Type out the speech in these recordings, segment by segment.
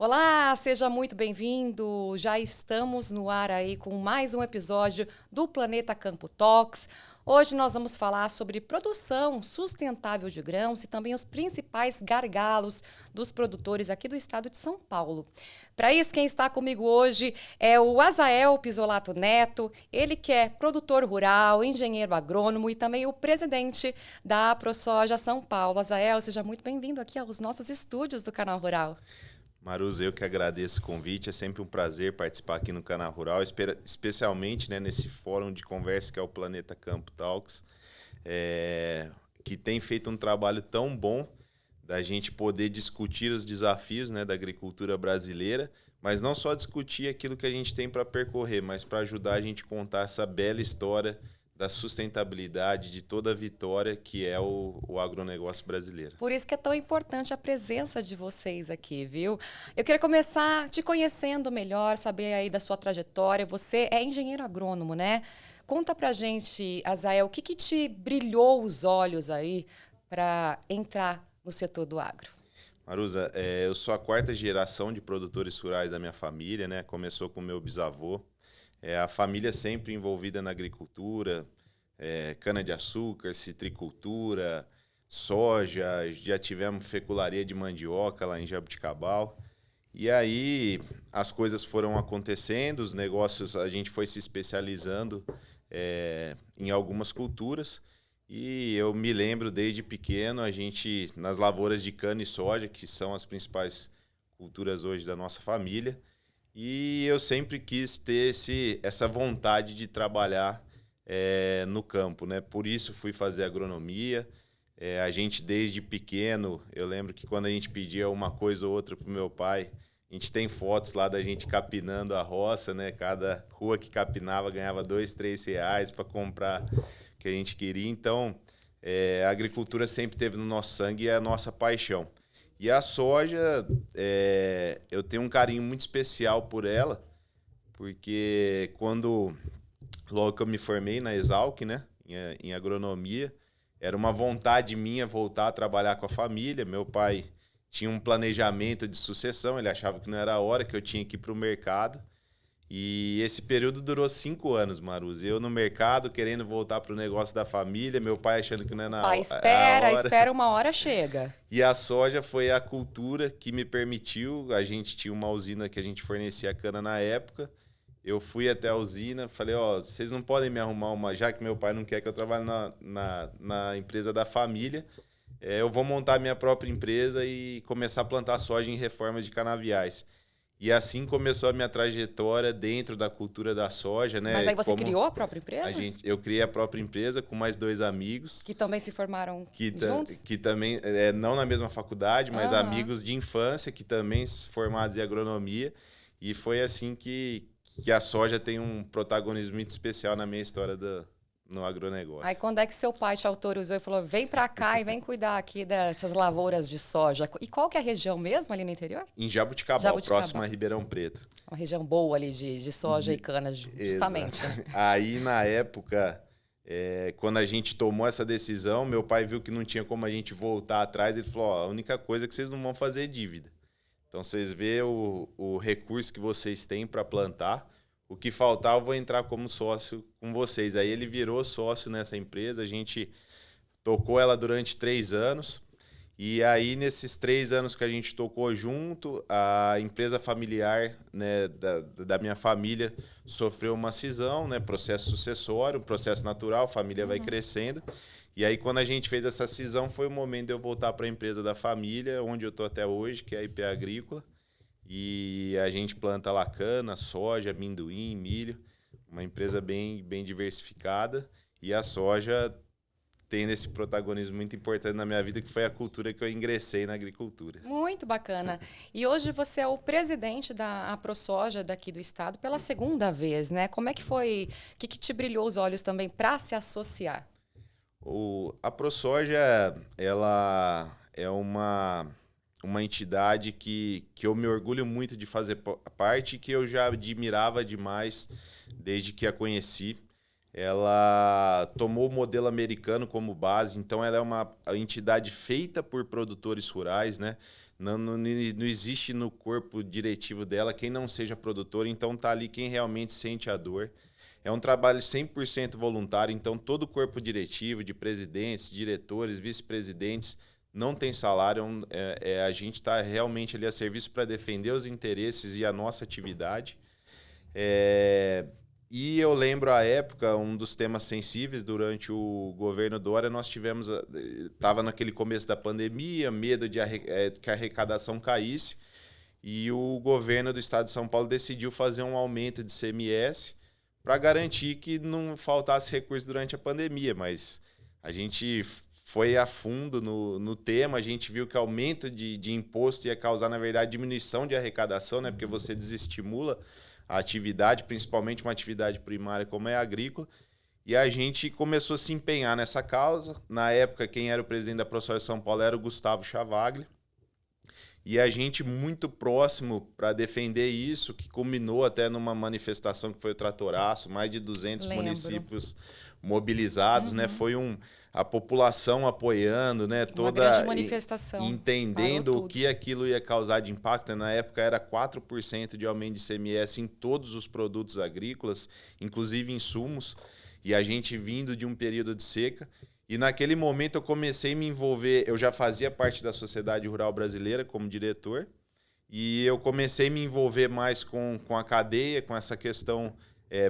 Olá, seja muito bem-vindo. Já estamos no ar aí com mais um episódio do Planeta Campo Talks. Hoje nós vamos falar sobre produção sustentável de grãos e também os principais gargalos dos produtores aqui do estado de São Paulo. Para isso, quem está comigo hoje é o Azael Pisolato Neto, ele que é produtor rural, engenheiro agrônomo e também o presidente da ProSoja São Paulo. Azael, seja muito bem-vindo aqui aos nossos estúdios do Canal Rural. Maruz, eu que agradeço o convite. É sempre um prazer participar aqui no Canal Rural, especialmente, né, nesse fórum de conversa que é o Planeta Campo Talks, que tem feito um trabalho tão bom da gente poder discutir os desafios, né, da agricultura brasileira, mas não só discutir aquilo que a gente tem para percorrer, mas para ajudar a gente a contar essa bela história da sustentabilidade, de toda a vitória que é o agronegócio brasileiro. Por isso que é tão importante a presença de vocês aqui, viu? Eu queria começar te conhecendo melhor, saber aí da sua trajetória. Você é engenheiro agrônomo, né? Conta pra gente, Azael, o que te brilhou os olhos aí para entrar no setor do agro? Maruza, eu sou a quarta geração de produtores rurais da minha família, né? Começou com meu bisavô. A família sempre envolvida na agricultura, cana-de-açúcar, citricultura, soja, já tivemos fecularia de mandioca lá em Jabuticabal. E aí as coisas foram acontecendo, os negócios, a gente foi se especializando em algumas culturas. E eu me lembro desde pequeno, a gente, nas lavouras de cana e soja, que são as principais culturas hoje da nossa família, e eu sempre quis ter essa vontade de trabalhar no campo, né? Por isso fui fazer agronomia. A gente, desde pequeno, eu lembro que quando a gente pedia uma coisa ou outra para o meu pai, a gente tem fotos lá da gente capinando a roça, né? Cada rua que capinava ganhava R$ 2, R$ 3 para comprar o que a gente queria. Então, a agricultura sempre teve no nosso sangue e é a nossa paixão. E a soja, eu tenho um carinho muito especial por ela, porque logo que eu me formei na Exalc, né, em agronomia, era uma vontade minha voltar a trabalhar com a família. Meu pai tinha um planejamento de sucessão, ele achava que não era a hora, que eu tinha que ir para o mercado. E esse período durou 5 anos, Maruz. Eu no mercado, querendo voltar para o negócio da família, meu pai achando que não era Pai, a espera, hora. espera, uma hora chega. E a soja foi a cultura que me permitiu. A gente tinha uma usina que a gente fornecia cana na época. Eu fui até a usina, falei, vocês não podem me arrumar já que meu pai não quer que eu trabalhe na empresa da família, eu vou montar minha própria empresa e começar a plantar soja em reformas de canaviais. E assim começou a minha trajetória dentro da cultura da soja, Mas né? aí você criou a própria empresa? Eu criei a própria empresa com mais 2 amigos Que também se formaram que, juntos? que também, não na mesma faculdade, mas Aham. amigos de infância que também formados em agronomia. E foi assim que a soja tem um protagonismo muito especial na minha história no Aí agronegócio. quando é que seu pai te autorizou e falou, vem pra cá e vem cuidar aqui dessas lavouras de soja? E qual que é a região mesmo ali no interior? Em Jabuticabal, próximo Jabuticabal. a Ribeirão Preto. Uma região boa ali de soja e cana, Exato. justamente, né? Aí, na época, quando a gente tomou essa decisão, meu pai viu que não tinha como a gente voltar atrás. Ele falou, a única coisa é que vocês não vão fazer é dívida. Então, vocês vê o recurso que vocês têm para plantar. O que faltar, eu vou entrar como sócio com vocês. Aí ele virou sócio nessa empresa. A gente tocou ela durante 3 anos. E aí, nesses 3 anos que a gente tocou junto, a empresa familiar, né, da minha família sofreu uma cisão, né, processo sucessório, processo natural, a família vai crescendo. E aí, quando a gente fez essa cisão, foi o momento de eu voltar para a empresa da família, onde eu estou até hoje, que é a IP Agrícola. E a gente planta lá cana, soja, amendoim, milho, uma empresa bem, bem diversificada. E a soja tem esse protagonismo muito importante na minha vida, que foi a cultura que eu ingressei na agricultura. Muito bacana. E hoje você é o presidente da ProSoja daqui do estado pela segunda vez, né? Como é que foi? O que te brilhou os olhos também para se associar? A ProSoja, ela é uma entidade que eu me orgulho muito de fazer parte, que eu já admirava demais desde que a conheci. ela tomou o modelo americano como base, então ela é uma entidade feita por produtores rurais, né? Não existe no corpo diretivo dela quem não seja produtor, então tá ali quem realmente sente a dor. É um trabalho 100% voluntário, então todo o corpo diretivo, de presidentes, diretores, vice-presidentes, não tem salário. A gente está realmente ali a serviço para defender os interesses e a nossa atividade. E eu lembro a época, um dos temas sensíveis durante o governo Dória, nós tivemos, estava naquele começo da pandemia, medo de que a arrecadação caísse, e o governo do estado de São Paulo decidiu fazer um aumento de CMS para garantir que não faltasse recurso durante a pandemia, mas a gente foi a fundo no tema, a gente viu que aumento de imposto ia causar, na verdade, diminuição de arrecadação, né? Porque você desestimula a atividade, principalmente uma atividade primária como é a agrícola, e a gente começou a se empenhar nessa causa. Na época, quem era o presidente da ProSoja São Paulo era o Gustavo Chavaglia, e a gente muito próximo para defender isso, que culminou até numa manifestação que foi o Tratoraço, mais de 200 municípios mobilizados, né? Foi a população apoiando, né? Uma grande manifestação. Entendendo o que aquilo ia causar de impacto. Na época era 4% de aumento de ICMS em todos os produtos agrícolas, inclusive insumos, e a gente vindo de um período de seca. E naquele momento eu comecei a me envolver, eu já fazia parte da Sociedade Rural Brasileira como diretor, e eu comecei a me envolver mais com a cadeia, com essa questão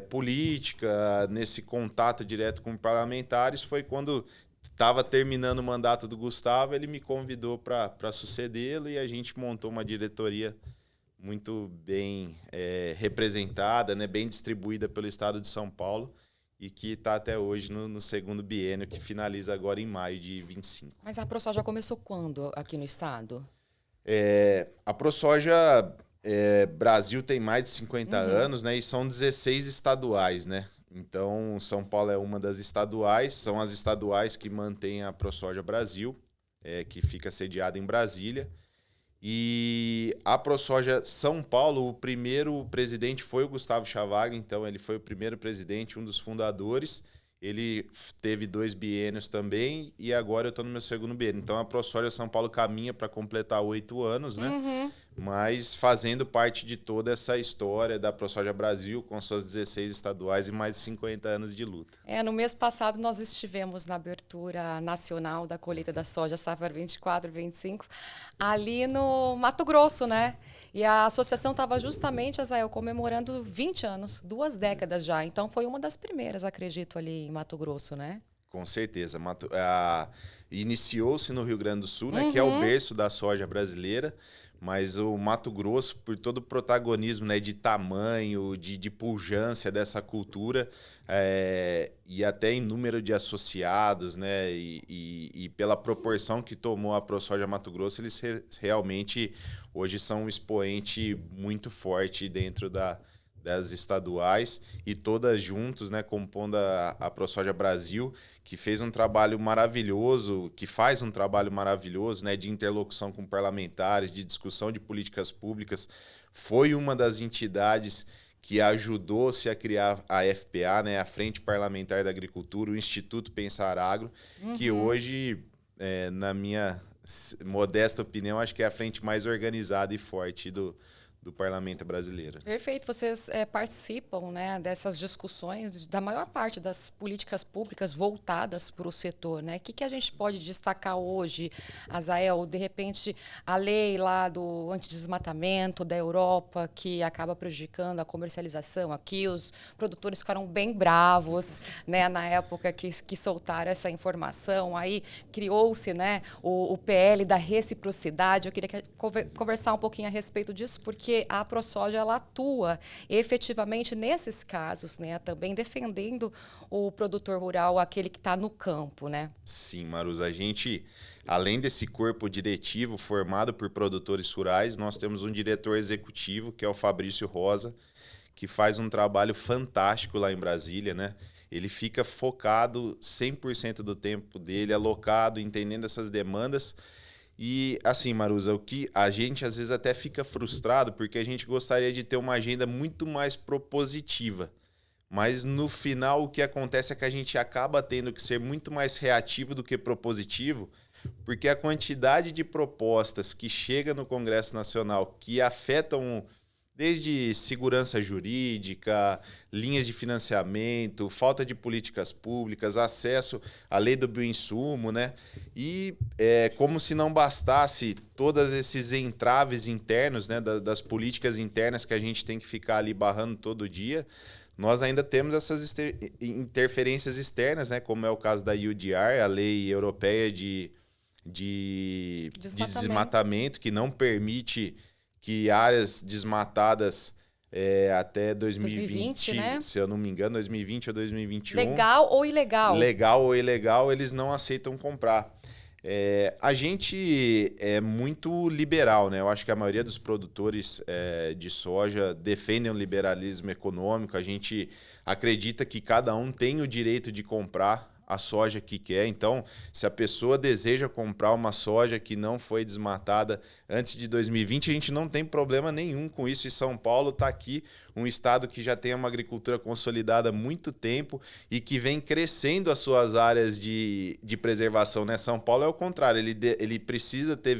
política, nesse contato direto com parlamentares. Foi quando estava terminando o mandato do Gustavo, ele me convidou para sucedê-lo, e a gente montou uma diretoria muito bem representada, né, bem distribuída pelo estado de São Paulo, e que está até hoje no segundo biênio, que finaliza agora em maio de 25. Mas a ProSoja começou quando aqui no estado? A ProSoja Brasil tem mais de 50 anos, né? E são 16 estaduais, né? Então, São Paulo é uma das estaduais, são as estaduais que mantêm a ProSoja Brasil, que fica sediada em Brasília. E a ProSoja São Paulo, o primeiro presidente foi o Gustavo Chavaglia, então ele foi o primeiro presidente, um dos fundadores. Ele teve 2 biênios também, e agora eu estou no meu segundo biênio. Então a ProSoja São Paulo caminha para completar 8 anos, né? Mas fazendo parte de toda essa história da ProSoja Brasil, com suas 16 estaduais e mais de 50 anos de luta. No mês passado nós estivemos na abertura nacional da colheita da soja safra 24/25, ali no Mato Grosso, né? E a associação estava justamente, Azael, comemorando 20 anos, 2 décadas já. Então foi uma das primeiras, acredito, ali em Mato Grosso, né? Com certeza. Iniciou-se no Rio Grande do Sul, né, que é o berço da soja brasileira, mas o Mato Grosso, por todo o protagonismo, né, de tamanho, de pujança dessa cultura, e até em número de associados, né, e pela proporção que tomou a ProSoja Mato Grosso, eles realmente hoje são um expoente muito forte dentro das estaduais, e todas juntos, né, compondo a ProSoja Brasil, que fez um trabalho maravilhoso, que faz um trabalho maravilhoso, né, de interlocução com parlamentares, de discussão de políticas públicas. Foi uma das entidades que ajudou-se a criar a FPA, né, a Frente Parlamentar da Agricultura, o Instituto Pensar Agro, que hoje, na minha modesta opinião, acho que é a frente mais organizada e forte do parlamento brasileiro. Perfeito, vocês participam, né, dessas discussões da maior parte das políticas públicas voltadas para o setor, né? O que a gente pode destacar hoje, Azael? De repente, a lei lá do antidesmatamento da Europa, que acaba prejudicando a comercialização. Aqui os produtores ficaram bem bravos, né, na época que soltaram essa informação. Aí criou-se, né, o PL da reciprocidade. Eu queria conversar um pouquinho a respeito disso, porque a ProSoja ela atua efetivamente nesses casos, né? Também defendendo o produtor rural, aquele que está no campo, né? Sim, Maruz, a gente, além desse corpo diretivo formado por produtores rurais, nós temos um diretor executivo, que é o Fabrício Rosa, que faz um trabalho fantástico lá em Brasília, né? Ele fica focado 100% do tempo dele, alocado, entendendo essas demandas. E assim, Maruza, o que a gente às vezes até fica frustrado, porque a gente gostaria de ter uma agenda muito mais propositiva. mas no final o que acontece é que a gente acaba tendo que ser muito mais reativo do que propositivo, porque a quantidade de propostas que chega no Congresso Nacional que afetam desde segurança jurídica, linhas de financiamento, falta de políticas públicas, acesso à lei do bioinsumo, né? E como se não bastasse todos esses entraves internos, né, das políticas internas que a gente tem que ficar ali barrando todo dia, nós ainda temos essas interferências externas, né, como é o caso da UDR, a Lei Europeia de desmatamento, que não permite que áreas desmatadas até 2020, né? Se eu não me engano, 2020 ou 2021. Legal ou ilegal? Legal ou ilegal, eles não aceitam comprar. A gente é muito liberal, né? Eu acho que a maioria dos produtores de soja defendem o liberalismo econômico. A gente acredita que cada um tem o direito de comprar a soja que quer. Então, se a pessoa deseja comprar uma soja que não foi desmatada antes de 2020, a gente não tem problema nenhum com isso. E São Paulo está aqui, um estado que já tem uma agricultura consolidada há muito tempo e que vem crescendo as suas áreas de preservação, né? São Paulo é o contrário, ele precisa ter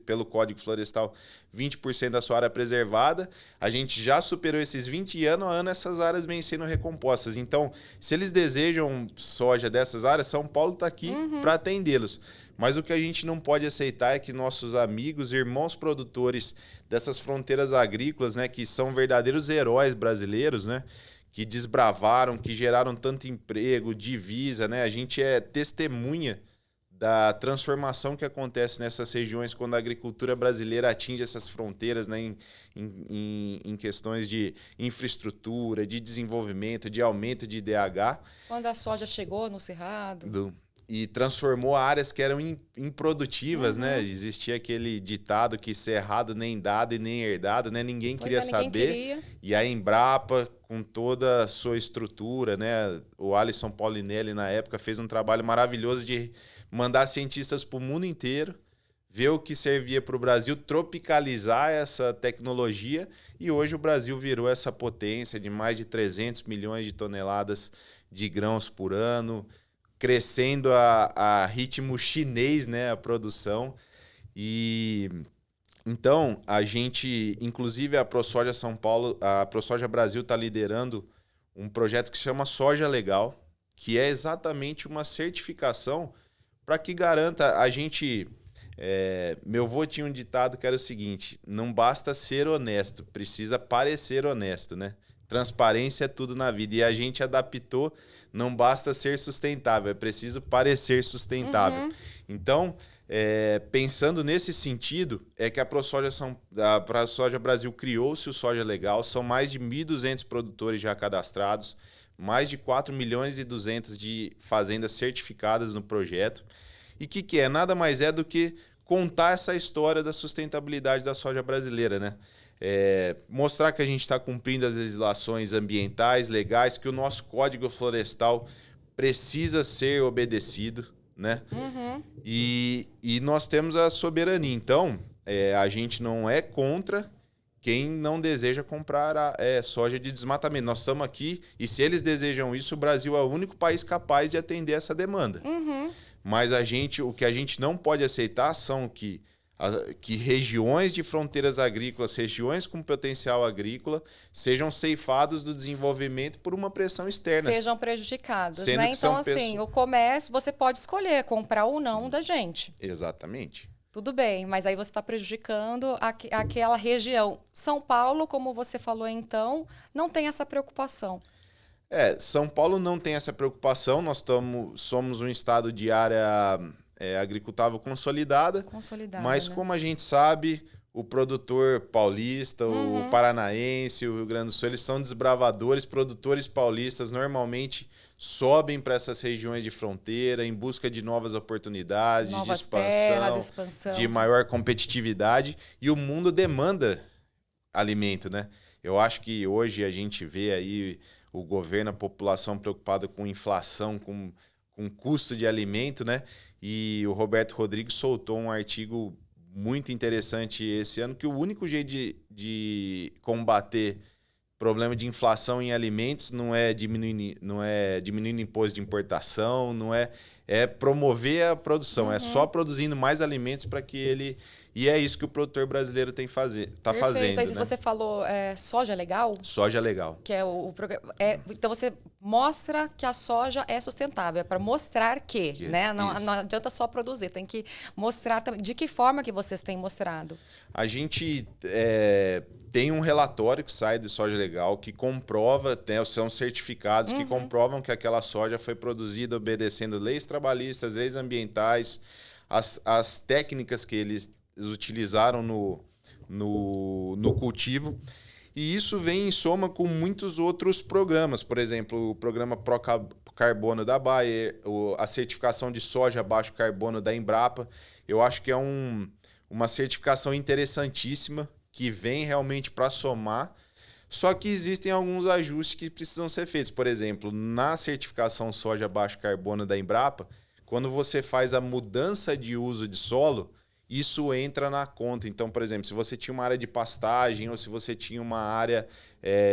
pelo Código Florestal, 20% da sua área preservada. A gente já superou esses 20 ano a ano, essas áreas vêm sendo recompostas. Então, se eles desejam soja dessas áreas, São Paulo está aqui para atendê-los. Mas o que a gente não pode aceitar é que nossos amigos, irmãos produtores dessas fronteiras agrícolas, né, que são verdadeiros heróis brasileiros, né, que desbravaram, que geraram tanto emprego, divisa, né, a gente é testemunha da transformação que acontece nessas regiões quando a agricultura brasileira atinge essas fronteiras, né, em questões de infraestrutura, de desenvolvimento, de aumento de IDH. Quando a soja chegou no Cerrado. E transformou áreas que eram improdutivas, né? Existia aquele ditado que cerrado nem dado e nem herdado, né? Ninguém queria saber. E a Embrapa, com toda a sua estrutura, né? O Alisson Paulinelli, na época, fez um trabalho maravilhoso de mandar cientistas para o mundo inteiro, ver o que servia para o Brasil, tropicalizar essa tecnologia, e hoje o Brasil virou essa potência de mais de 300 milhões de toneladas de grãos por ano, crescendo a ritmo chinês, né, a produção. E então a gente, inclusive a ProSoja São Paulo, a ProSoja Brasil está liderando um projeto que se chama Soja Legal, que é exatamente uma certificação para que garanta a gente. Meu avô tinha um ditado que era o seguinte: não basta ser honesto, precisa parecer honesto, né? Transparência é tudo na vida. E a gente adaptou, não basta ser sustentável, é preciso parecer sustentável. Então, pensando nesse sentido, é que a ProSoja Brasil criou-se o Soja Legal. São mais de 1.200 produtores já cadastrados, mais de 4.200.000 de fazendas certificadas no projeto. E o que é? Nada mais é do que contar essa história da sustentabilidade da soja brasileira, né? Mostrar que a gente está cumprindo as legislações ambientais, legais, que o nosso Código Florestal precisa ser obedecido, né? E nós temos a soberania. Então, a gente não é contra quem não deseja comprar soja de desmatamento. Nós estamos aqui e se eles desejam isso, o Brasil é o único país capaz de atender essa demanda. Mas o que a gente não pode aceitar são que regiões de fronteiras agrícolas, regiões com potencial agrícola, sejam ceifados do desenvolvimento por uma pressão externa. Sejam prejudicadas, né? Então, assim, o comércio, você pode escolher comprar ou não da gente. Exatamente. Tudo bem, mas aí você está prejudicando aquela região. São Paulo, como você falou então, não tem essa preocupação. São Paulo não tem essa preocupação. Nós somos um estado de área agricultável consolidada, mas, né? Como a gente sabe, o produtor paulista, o paranaense, o Rio Grande do Sul, eles são desbravadores. Produtores paulistas normalmente sobem para essas regiões de fronteira em busca de novas oportunidades, de expansão, de maior competitividade, e o mundo demanda alimento, né? Eu acho que hoje a gente vê aí o governo, a população preocupada com inflação, com custo de alimento, né? E o Roberto Rodrigues soltou um artigo muito interessante esse ano, que o único jeito de combater problema de inflação em alimentos, não é diminuindo imposto de importação, não é, é promover a produção, é só produzindo mais alimentos para que ele... E é isso que o produtor brasileiro está fazendo. Aí, se né? você falou soja legal, Soja legal. que é o programa. Então você mostra que a soja é sustentável, é para mostrar né? Não adianta só produzir, tem que mostrar também. De que forma que vocês têm mostrado? A gente tem um relatório que sai de soja legal que comprova, são certificados que comprovam que aquela soja foi produzida obedecendo leis trabalhistas, leis ambientais, as técnicas que eles utilizaram no cultivo. E isso vem em soma com muitos outros programas. Por exemplo, o programa Pro Carbono da Bayer, a certificação de soja baixo carbono da Embrapa. Eu acho que é uma certificação interessantíssima que vem realmente para somar. Só que existem alguns ajustes que precisam ser feitos. Por exemplo, na certificação soja baixo carbono da Embrapa, quando você faz a mudança de uso de solo, isso entra na conta. Então, por exemplo, se você tinha uma área de pastagem ou se você tinha uma área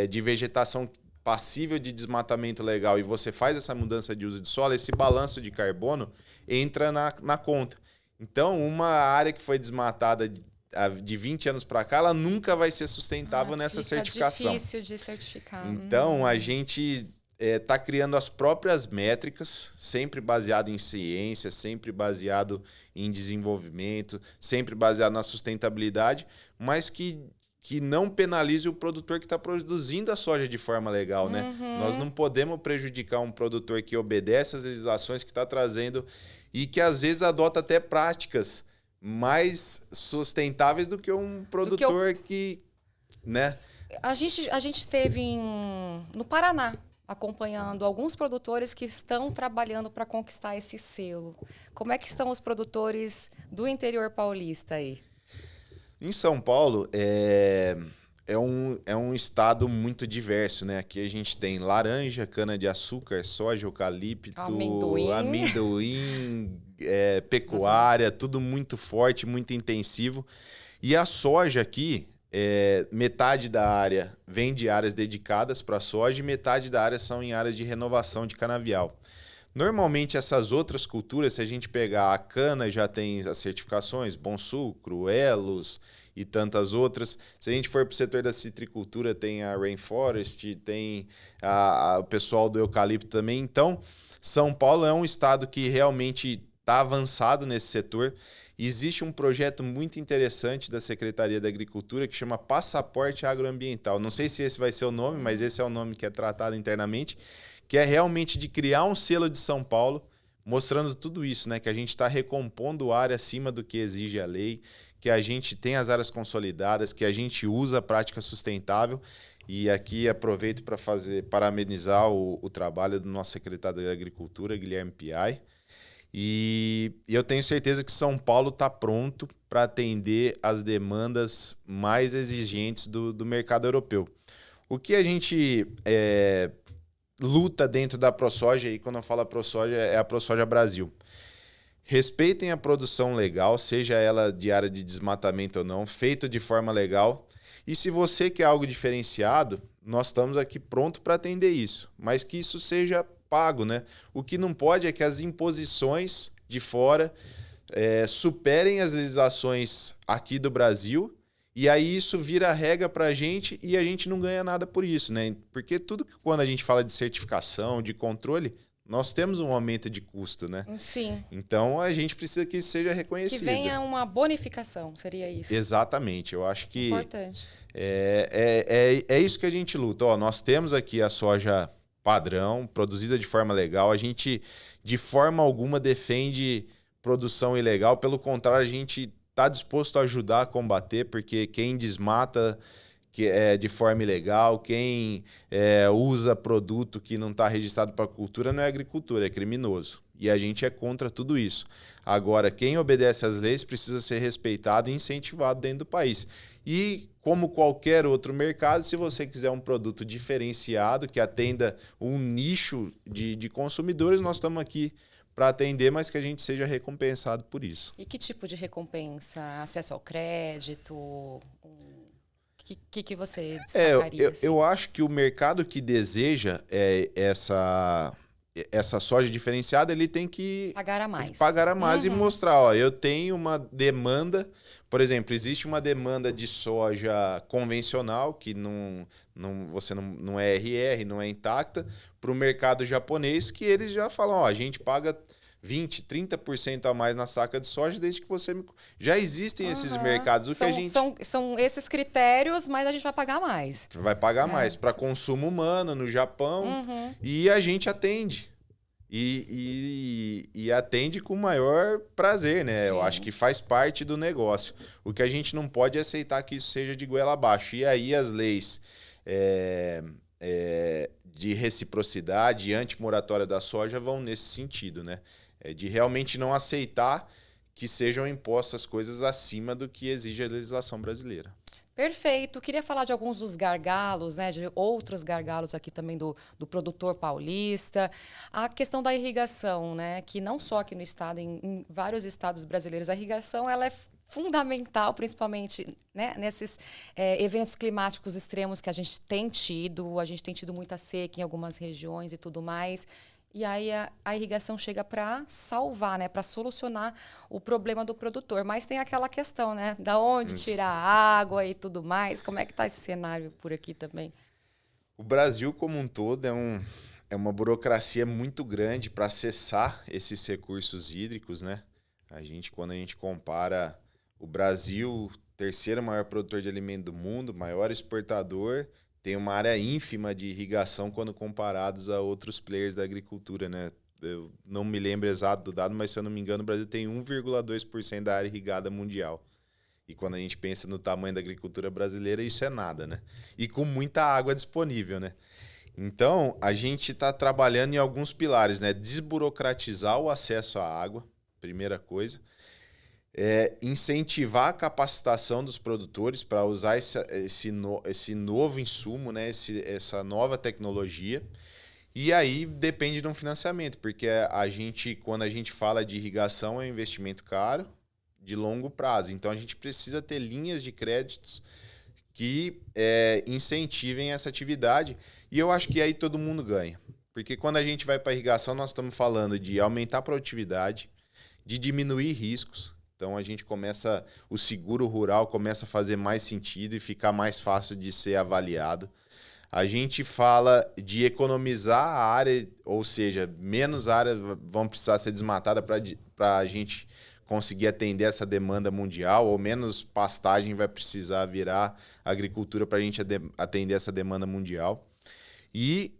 de vegetação passível de desmatamento legal e você faz essa mudança de uso de solo, esse balanço de carbono entra na conta. Então, uma área que foi desmatada de 20 anos para cá, ela nunca vai ser sustentável nessa certificação. É difícil de certificar. Então, a gente está criando as próprias métricas, sempre baseado em ciência, sempre baseado em desenvolvimento, sempre baseado na sustentabilidade, mas que não penalize o produtor que está produzindo a soja de forma legal, né? Nós não podemos prejudicar um produtor que obedece às legislações, que está trazendo e que às vezes adota até práticas mais sustentáveis do que um produtor que, né? A gente teve no Paraná acompanhando alguns produtores que estão trabalhando para conquistar esse selo. Como é que estão os produtores do interior paulista aí? Em São Paulo, é um estado muito diverso, né? Aqui a gente tem laranja, cana-de-açúcar, soja, eucalipto, amendoim, pecuária, tudo muito forte, muito intensivo. E a soja aqui, metade da área vem de áreas dedicadas para soja e metade da área são em áreas de renovação de canavial. Normalmente essas outras culturas, se a gente pegar a cana, já tem as certificações, Bom Sucro, Elos e tantas outras. Se a gente for para o setor da citricultura, tem a Rainforest, tem o pessoal do eucalipto também. Então, São Paulo é um estado que realmente está avançado nesse setor. Existe um projeto muito interessante da Secretaria da Agricultura que chama Passaporte Agroambiental. Não sei se esse vai ser o nome, mas esse é o nome que é tratado internamente, que é realmente de criar um selo de São Paulo, mostrando tudo isso, né? Que a gente está recompondo área acima do que exige a lei, que a gente tem as áreas consolidadas, que a gente usa a prática sustentável. E aqui aproveito para parabenizar o trabalho do nosso secretário da Agricultura, Guilherme Piai. E eu tenho certeza que São Paulo está pronto para atender as demandas mais exigentes do mercado europeu. O que a gente luta dentro da ProSoja, e quando eu falo ProSoja, é a ProSoja Brasil. Respeitem a produção legal, seja ela de área de desmatamento ou não, feita de forma legal. E se você quer algo diferenciado, nós estamos aqui pronto para atender isso, mas que isso seja pago, né? O que não pode é que as imposições de fora superem as legislações aqui do Brasil e aí isso vira regra para a gente e a gente não ganha nada por isso, né? Porque tudo que quando a gente fala de certificação, de controle, nós temos um aumento de custo, né? Sim. Então a gente precisa que isso seja reconhecido. Que venha uma bonificação, seria isso. Exatamente. Eu acho que importante. É isso que a gente luta. Ó, nós temos aqui a soja padrão, produzida de forma legal. A gente, de forma alguma, defende produção ilegal. Pelo contrário, a gente está disposto a ajudar a combater, porque quem desmata de forma ilegal, quem usa produto que não está registrado para cultura não é agricultura, é criminoso. E a gente é contra tudo isso. Agora, quem obedece às leis precisa ser respeitado e incentivado dentro do país. E, como qualquer outro mercado, se você quiser um produto diferenciado, que atenda um nicho de consumidores, nós estamos aqui para atender, mas que a gente seja recompensado por isso. E que tipo de recompensa? Acesso ao crédito? que você Eu, destacaria? Assim? eu acho que o mercado que deseja essa soja diferenciada, ele tem que Pagar a mais. pagar a mais e mostrar, ó, eu tenho uma demanda, por exemplo, existe uma demanda de soja convencional, que você não é RR, não é intacta, para o mercado japonês, que eles já falam, ó, a gente paga 20, 30% a mais na saca de soja, desde que você... Já existem esses mercados, o que a gente... São esses critérios, mas a gente vai pagar mais. vai pagar mais para consumo humano no Japão e a gente atende. E atende com o maior prazer, né? Sim. Eu acho que faz parte do negócio. O que a gente não pode é aceitar que isso seja de goela abaixo. E aí as leis de reciprocidade e antimoratória da soja vão nesse sentido, né? De realmente não aceitar que sejam impostas coisas acima do que exige a legislação brasileira. Perfeito. Queria falar de alguns dos gargalos, né? De outros gargalos aqui também do produtor paulista. A questão da irrigação, né? Que não só aqui no estado, em vários estados brasileiros, a irrigação ela é fundamental, principalmente, né, nesses eventos climáticos extremos que a gente tem tido. A gente tem tido muita seca em algumas regiões e tudo mais. E aí a irrigação chega para salvar, né, para solucionar o problema do produtor. Mas tem aquela questão, né, da onde tirar a água e tudo mais. Como é que está esse cenário por aqui também? O Brasil como um todo é uma burocracia muito grande para acessar esses recursos hídricos, né? Quando a gente compara o Brasil, terceiro maior produtor de alimento do mundo, maior exportador, tem uma área ínfima de irrigação quando comparados a outros players da agricultura, né? Eu não me lembro exato do dado, mas se eu não me engano, o Brasil tem 1,2% da área irrigada mundial. E quando a gente pensa no tamanho da agricultura brasileira, isso é nada, né? E com muita água disponível, né? Então, a gente está trabalhando em alguns pilares, né? Desburocratizar o acesso à água, primeira coisa. Incentivar a capacitação dos produtores para usar esse novo insumo, né? Essa nova tecnologia. E aí depende de um financiamento, porque quando a gente fala de irrigação, é um investimento caro, de longo prazo. Então a gente precisa ter linhas de créditos que incentivem essa atividade. E eu acho que aí todo mundo ganha. Porque quando a gente vai para a irrigação, nós estamos falando de aumentar a produtividade, de diminuir riscos. Então o seguro rural começa a fazer mais sentido e ficar mais fácil de ser avaliado. A gente fala de economizar a área, ou seja, menos áreas vão precisar ser desmatadas para a gente conseguir atender essa demanda mundial, ou menos pastagem vai precisar virar agricultura para a gente atender essa demanda mundial. E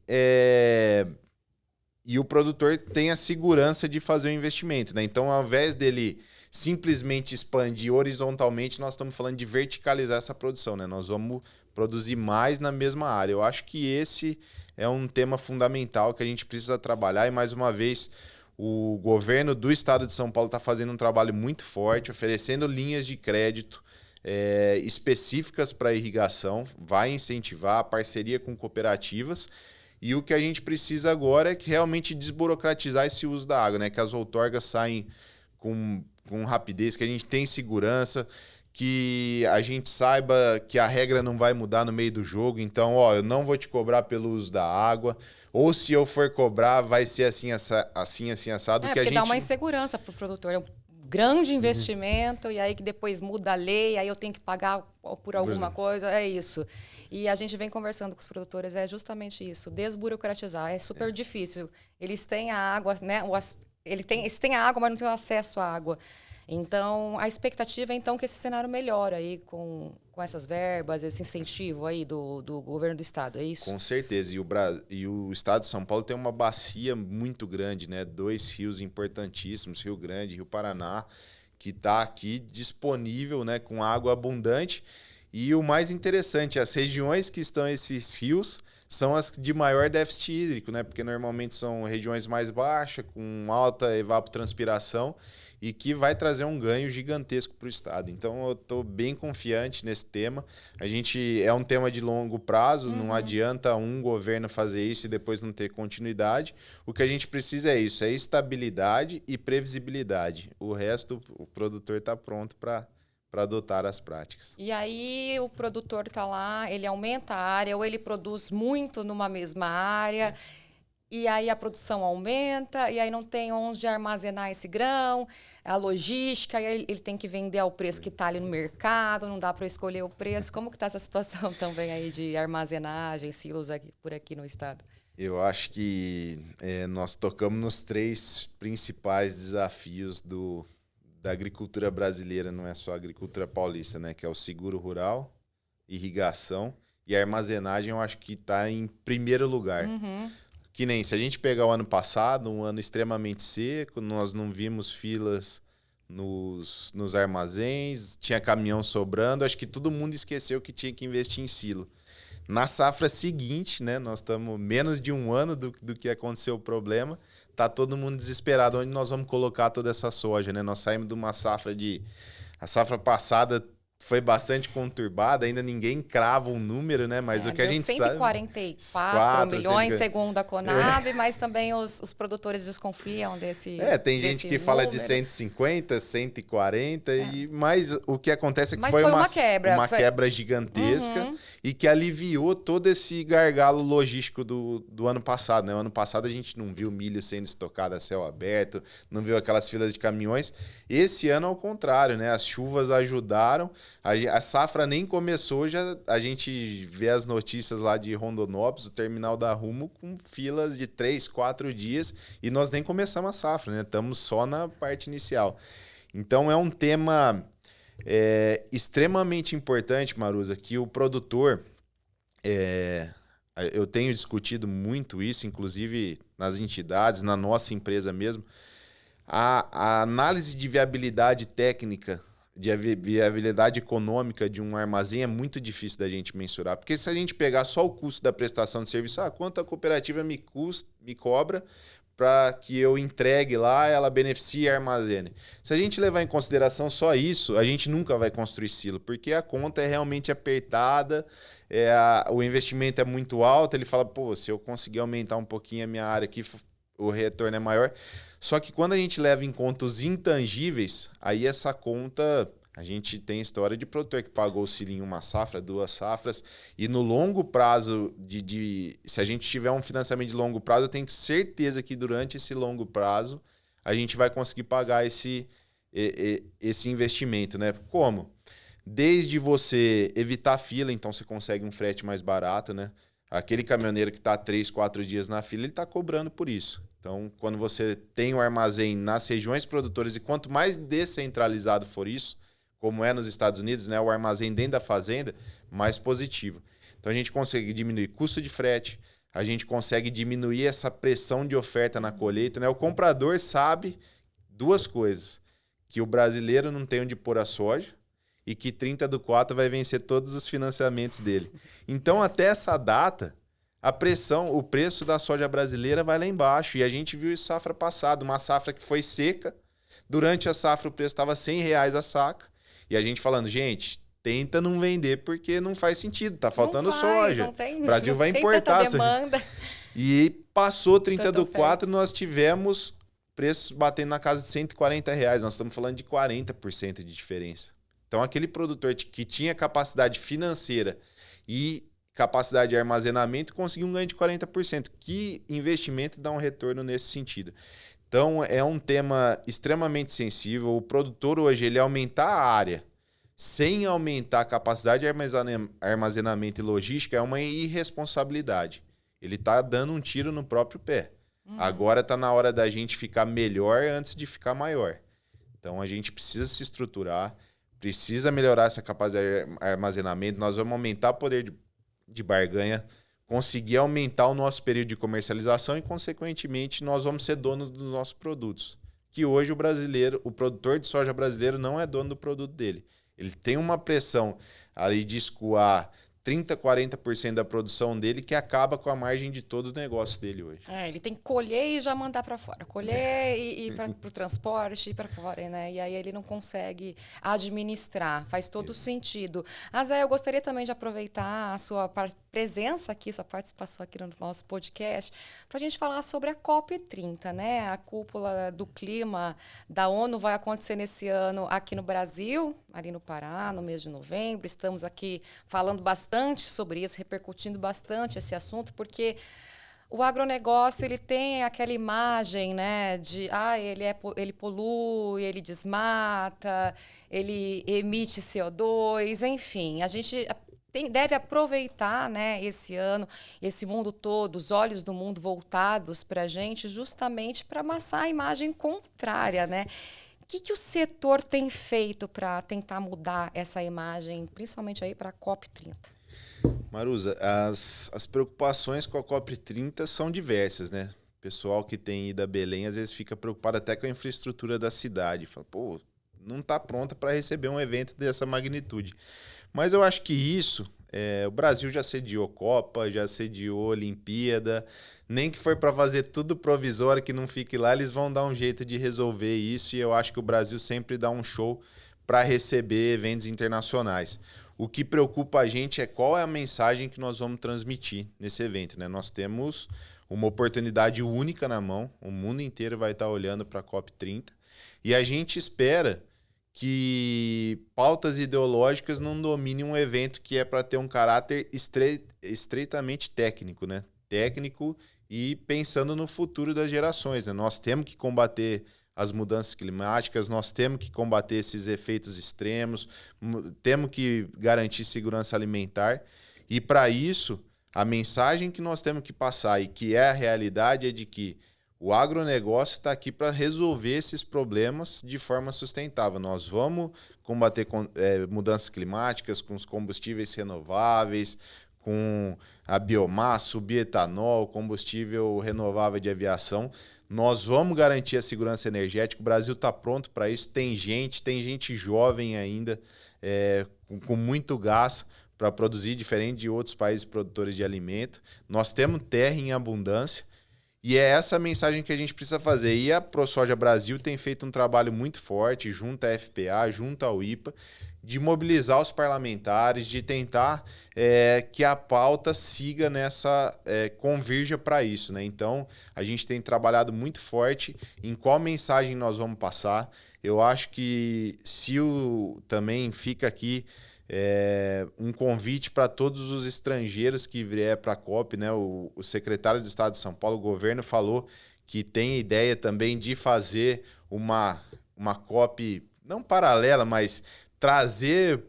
o produtor tem a segurança de fazer o investimento, né? Então, ao invés dele simplesmente expandir horizontalmente, nós estamos falando de verticalizar essa produção, né? Nós vamos produzir mais na mesma área. Eu acho que esse é um tema fundamental que a gente precisa trabalhar e, mais uma vez, o governo do estado de São Paulo está fazendo um trabalho muito forte, oferecendo linhas de crédito específicas para irrigação, vai incentivar a parceria com cooperativas. E o que a gente precisa agora é que realmente desburocratizar esse uso da água, né? Que as outorgas saem com rapidez, que a gente tem segurança, que a gente saiba que a regra não vai mudar no meio do jogo. Então, eu não vou te cobrar pelo uso da água, ou se eu for cobrar, vai ser assim, assim assado. Porque dá uma insegurança para o produtor. É um grande investimento, e aí que depois muda a lei, aí eu tenho que pagar por alguma coisa, é isso. E a gente vem conversando com os produtores, é justamente isso, desburocratizar. É super difícil. Eles têm a água, né? Eles têm a água, mas não têm acesso à água. Então, a expectativa é então que esse cenário melhore aí com essas verbas, esse incentivo aí do governo do estado, é isso? Com certeza. E o estado de São Paulo tem uma bacia muito grande, né? 2 rios importantíssimos, Rio Grande e Rio Paraná, que está aqui disponível, né? Com água abundante. E o mais interessante, as regiões que estão esses rios são as de maior déficit hídrico, né? Porque normalmente são regiões mais baixas, com alta evapotranspiração, e que vai trazer um ganho gigantesco para o estado. Então, eu estou bem confiante nesse tema. É um tema de longo prazo, não adianta um governo fazer isso e depois não ter continuidade. O que a gente precisa é isso, é estabilidade e previsibilidade. O resto, o produtor está pronto para para adotar as práticas. E aí o produtor está lá, ele aumenta a área ou ele produz muito numa mesma área, e aí a produção aumenta, e aí não tem onde armazenar esse grão, a logística, e aí ele tem que vender ao preço que está ali no mercado, não dá para escolher o preço. Como que está essa situação também aí de armazenagem, silos por aqui no estado? Eu acho que nós tocamos nos 3 principais desafios da agricultura brasileira, não é só a agricultura paulista, né? Que é o seguro rural, irrigação e a armazenagem, eu acho que está em primeiro lugar. Uhum. Que nem se a gente pegar o ano passado, um ano extremamente seco, nós não vimos filas nos armazéns, tinha caminhão sobrando, acho que todo mundo esqueceu que tinha que investir em silo. Na safra seguinte, né, nós estamos menos de um ano do que aconteceu o problema, tá todo mundo desesperado onde nós vamos colocar toda essa soja, né? Nós saímos de uma safra a safra passada foi bastante conturbada, ainda ninguém crava um número, né? Mas o que a gente 144 sabe... milhões, segundo a Conab, mas também os produtores desconfiam desse tem gente que fala de 150, 140, mas o que acontece é que foi uma quebra. Uma quebra gigantesca e que aliviou todo esse gargalo logístico do ano passado, né? O ano passado a gente não viu milho sendo estocado a céu aberto, não viu aquelas filas de caminhões. Esse ano, ao contrário, né? As chuvas ajudaram. A safra nem começou, já a gente vê as notícias lá de Rondonópolis, o terminal da Rumo, com filas de 3, 4 dias, e nós nem começamos a safra, né? Estamos só na parte inicial. Então é um tema extremamente importante, Maruza, que o produtor... eu tenho discutido muito isso, inclusive nas entidades, na nossa empresa mesmo. A análise de viabilidade técnica, de viabilidade econômica de um armazém é muito difícil da gente mensurar. Porque se a gente pegar só o custo da prestação de serviço, quanto a cooperativa me cobra para que eu entregue lá, ela beneficie e armazene. Se a gente levar em consideração só isso, a gente nunca vai construir silo, porque a conta é realmente apertada, o investimento é muito alto, ele fala, se eu conseguir aumentar um pouquinho a minha área aqui, o retorno é maior. Só que quando a gente leva em conta os intangíveis, aí essa conta... A gente tem história de produtor que pagou o silo em uma safra, 2 safras, e no longo prazo, se a gente tiver um financiamento de longo prazo, eu tenho certeza que durante esse longo prazo a gente vai conseguir pagar esse investimento, né? Como? Desde você evitar fila, então você consegue um frete mais barato, né? Aquele caminhoneiro que está 3, 4 dias na fila, ele está cobrando por isso. Então, quando você tem o armazém nas regiões produtoras, e quanto mais descentralizado for isso, como é nos Estados Unidos, né, o armazém dentro da fazenda, mais positivo. Então, a gente consegue diminuir custo de frete, a gente consegue diminuir essa pressão de oferta na colheita, né? O comprador sabe 2 coisas, que o brasileiro não tem onde pôr a soja e que 30/4 vai vencer todos os financiamentos dele. Então, até essa data, o preço da soja brasileira vai lá embaixo. E a gente viu isso safra passada, uma safra que foi seca. Durante a safra, o preço estava R$100 a saca. E a gente falando, gente, tenta não vender porque não faz sentido, tá faltando soja. O Brasil vai importar soja. E passou 30/4, nós tivemos preços batendo na casa de R$140. Nós estamos falando de 40% de diferença. Então, aquele produtor que tinha capacidade financeira e capacidade de armazenamento conseguiu um ganho de 40%. Que investimento dá um retorno nesse sentido? Então, é um tema extremamente sensível. O produtor hoje, ele aumentar a área sem aumentar a capacidade de armazenamento e logística é uma irresponsabilidade. Ele está dando um tiro no próprio pé. Agora está na hora da gente ficar melhor antes de ficar maior. Então, a gente precisa se estruturar, precisa melhorar essa capacidade de armazenamento. Nós vamos aumentar o poder de barganha, conseguir aumentar o nosso período de comercialização e, consequentemente, nós vamos ser donos dos nossos produtos. Que hoje o produtor de soja brasileiro não é dono do produto dele. Ele tem uma pressão ali de escoar 30%, 40% da produção dele que acaba com a margem de todo o negócio dele hoje. Ele tem que colher e já mandar para fora. Colher e ir para o transporte, ir para fora, né? E aí ele não consegue administrar. Faz todo sentido. Zé, eu gostaria também de aproveitar a sua presença aqui, sua participação aqui no nosso podcast, para a gente falar sobre a COP30, né? A cúpula do clima da ONU vai acontecer nesse ano aqui no Brasil, ali no Pará, no mês de novembro. Estamos aqui falando bastante sobre isso, repercutindo bastante esse assunto, porque o agronegócio ele tem aquela imagem, né, de ele polui, ele desmata, ele emite CO2, enfim, a gente deve aproveitar, né, esse ano, esse mundo todo, os olhos do mundo voltados para a gente, justamente para amassar a imagem contrária, né? O que o setor tem feito para tentar mudar essa imagem, principalmente aí para a COP30? Maruza, as preocupações com a COP30 são diversas, né? O pessoal que tem ido a Belém às vezes fica preocupado até com a infraestrutura da cidade. Fala, pô, não está pronta para receber um evento dessa magnitude. Mas eu acho que isso, o Brasil já sediou Copa, já sediou Olimpíada, nem que for para fazer tudo provisório que não fique lá, eles vão dar um jeito de resolver isso, e eu acho que o Brasil sempre dá um show para receber eventos internacionais. O que preocupa a gente é qual é a mensagem que nós vamos transmitir nesse evento, né? Nós temos uma oportunidade única na mão, o mundo inteiro vai estar olhando para a COP30, e a gente espera que pautas ideológicas não dominem um evento que é para ter um caráter estreitamente técnico, né? Técnico e pensando no futuro das gerações, né? Nós temos que combater as mudanças climáticas, nós temos que combater esses efeitos extremos, temos que garantir segurança alimentar, e para isso, a mensagem que nós temos que passar e que é a realidade é de que o agronegócio está aqui para resolver esses problemas de forma sustentável. Nós vamos combater mudanças climáticas com os combustíveis renováveis, com a biomassa, o bioetanol, combustível renovável de aviação. Nós vamos garantir a segurança energética. O Brasil está pronto para isso. Tem gente jovem ainda, com muito gás para produzir, diferente de outros países produtores de alimento. Nós temos terra em abundância. E é essa a mensagem que a gente precisa fazer. E a ProSoja Brasil tem feito um trabalho muito forte, junto à FPA, junto ao IPA, de mobilizar os parlamentares, de tentar que a pauta siga convirja para isso, né? Então, a gente tem trabalhado muito forte em qual mensagem nós vamos passar. Eu acho que também fica aqui um convite para todos os estrangeiros que vier para a COP, né? O secretário de Estado de São Paulo, o governo, falou que tem ideia também de fazer uma COP, não paralela, mas trazer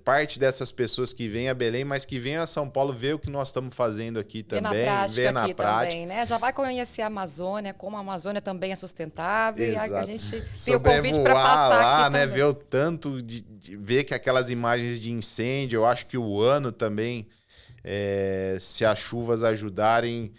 parte dessas pessoas que vêm a Belém, mas que vêm a São Paulo ver o que nós estamos fazendo aqui também, ver na prática. Também, né? Já vai conhecer a Amazônia, como a Amazônia também é sustentável. Exato. E a gente tem o convite para passar lá, aqui né? também. Ver o tanto ver que aquelas imagens de incêndio, eu acho que o ano também, se as chuvas ajudarem,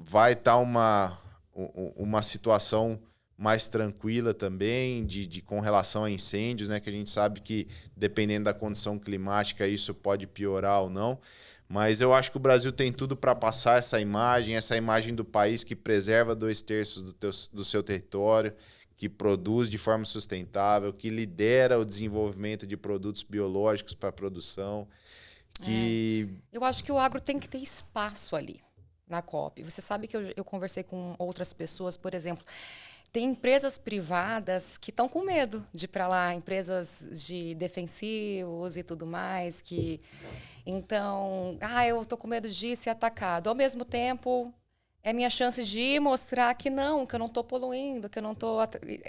vai estar uma situação mais tranquila também, com relação a incêndios, né? Que a gente sabe que, dependendo da condição climática, isso pode piorar ou não. Mas eu acho que o Brasil tem tudo para passar essa imagem do país que preserva 2/3 do seu território, que produz de forma sustentável, que lidera o desenvolvimento de produtos biológicos para a produção. Eu acho que o agro tem que ter espaço ali na COP. Você sabe que eu conversei com outras pessoas, por exemplo, tem empresas privadas que estão com medo de ir para lá, empresas de defensivos e tudo mais, então, eu estou com medo de ser atacado. Ao mesmo tempo, é minha chance de mostrar que eu não estou poluindo, que eu não estou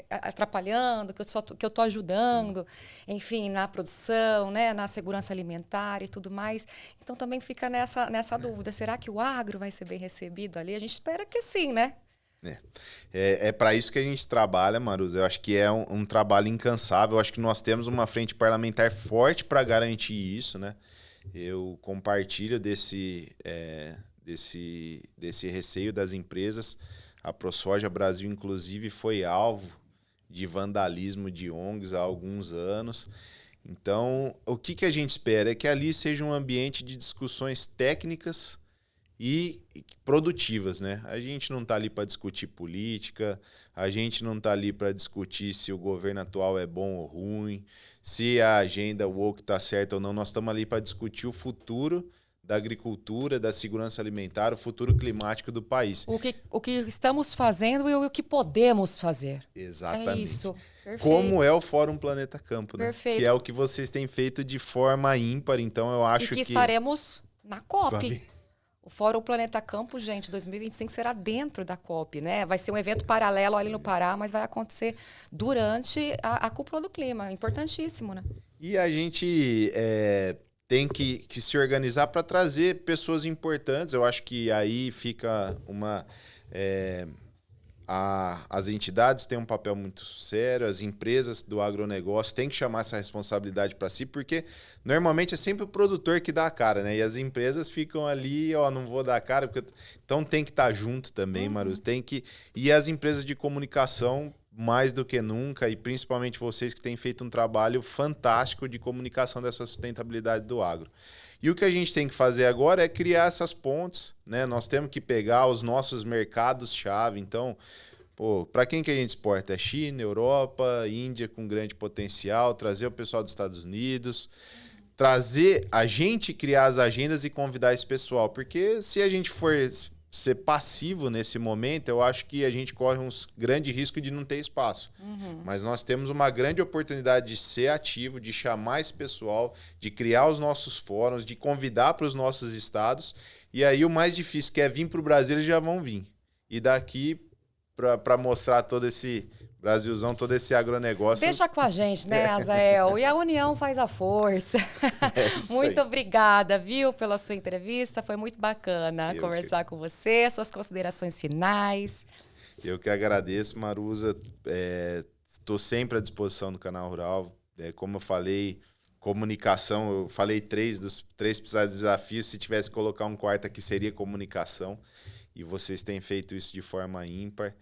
atrapalhando, que eu estou ajudando, enfim, na produção, né, na segurança alimentar e tudo mais. Então, também fica nessa dúvida. Será que o agro vai ser bem recebido ali? A gente espera que sim, né? É para isso que a gente trabalha, Maruza. Eu acho que é um trabalho incansável. Eu acho que nós temos uma frente parlamentar forte para garantir isso, né? Eu compartilho desse receio das empresas. A ProSoja Brasil, inclusive, foi alvo de vandalismo de ONGs há alguns anos. Então, o que a gente espera é que ali seja um ambiente de discussões técnicas e produtivas, né? A gente não está ali para discutir política, a gente não está ali para discutir se o governo atual é bom ou ruim, se a agenda woke está certa ou não. Nós estamos ali para discutir o futuro da agricultura, da segurança alimentar, o futuro climático do país. O que estamos fazendo e o que podemos fazer. Exatamente. É isso. Perfeito. Como é o Fórum Planeta Campo, né? Perfeito. Que é o que vocês têm feito de forma ímpar, então eu acho que estaremos na COP. O Fórum Planeta Campo, gente, 2025 será dentro da COP, né? Vai ser um evento paralelo ali no Pará, mas vai acontecer durante a cúpula do clima. Importantíssimo, né? E a gente tem que se organizar para trazer pessoas importantes. Eu acho que aí fica uma... as entidades têm um papel muito sério, as empresas do agronegócio têm que chamar essa responsabilidade para si, porque normalmente é sempre o produtor que dá a cara, né? E as empresas ficam ali, não vou dar a cara, então tem que estar junto também, Maruz. E as empresas de comunicação, mais do que nunca, e principalmente vocês que têm feito um trabalho fantástico de comunicação dessa sustentabilidade do agro. E o que a gente tem que fazer agora é criar essas pontes, né? Nós temos que pegar os nossos mercados-chave. Então, para quem que a gente exporta? É China, Europa, Índia com grande potencial, trazer o pessoal dos Estados Unidos, trazer a gente criar as agendas e convidar esse pessoal. Porque se a gente for ser passivo nesse momento, eu acho que a gente corre um grande risco de não ter espaço. Mas nós temos uma grande oportunidade de ser ativo, de chamar esse pessoal, de criar os nossos fóruns, de convidar para os nossos estados. E aí o mais difícil, que é vir para o Brasil, eles já vão vir. E daqui, para mostrar todo esse Brasilzão, todo esse agronegócio... Deixa com a gente, né, Azael? E a união faz a força. Muito obrigada, viu, pela sua entrevista. Foi muito bacana conversar com você. Suas considerações finais. Eu que agradeço, Maruza. Estou sempre à disposição do Canal Rural. Como eu falei, comunicação, eu falei 3 dos 3 principais desafios. Se tivesse que colocar um quarto aqui, seria comunicação. E vocês têm feito isso de forma ímpar.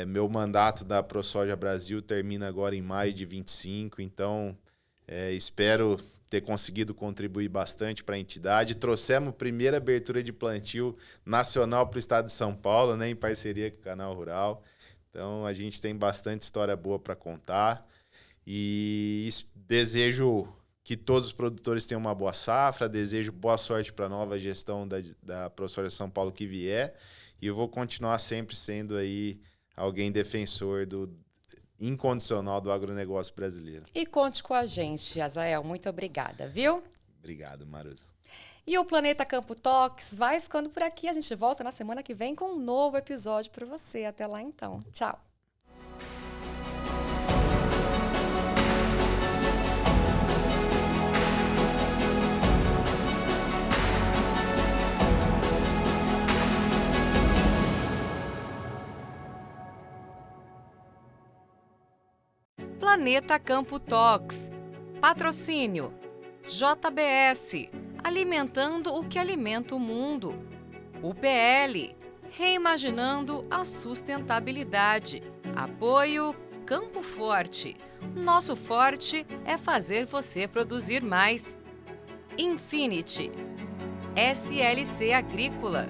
Meu mandato da ProSoja Brasil termina agora em maio de 25, então espero ter conseguido contribuir bastante para a entidade. Trouxemos a primeira abertura de plantio nacional para o estado de São Paulo, né, em parceria com o Canal Rural. Então a gente tem bastante história boa para contar e desejo que todos os produtores tenham uma boa safra, desejo boa sorte para a nova gestão da ProSoja São Paulo que vier. E eu vou continuar sempre sendo aí alguém defensor incondicional do agronegócio brasileiro. E conte com a gente, Azael. Muito obrigada, viu? Obrigado, Maruza. E o Planeta Campo Talks vai ficando por aqui. A gente volta na semana que vem com um novo episódio para você. Até lá, então. Tchau. Planeta Campo Talks. Patrocínio JBS, alimentando o que alimenta o mundo. UPL, reimaginando a sustentabilidade. Apoio Campo Forte. Nosso forte é fazer você produzir mais. Infinity. SLC Agrícola.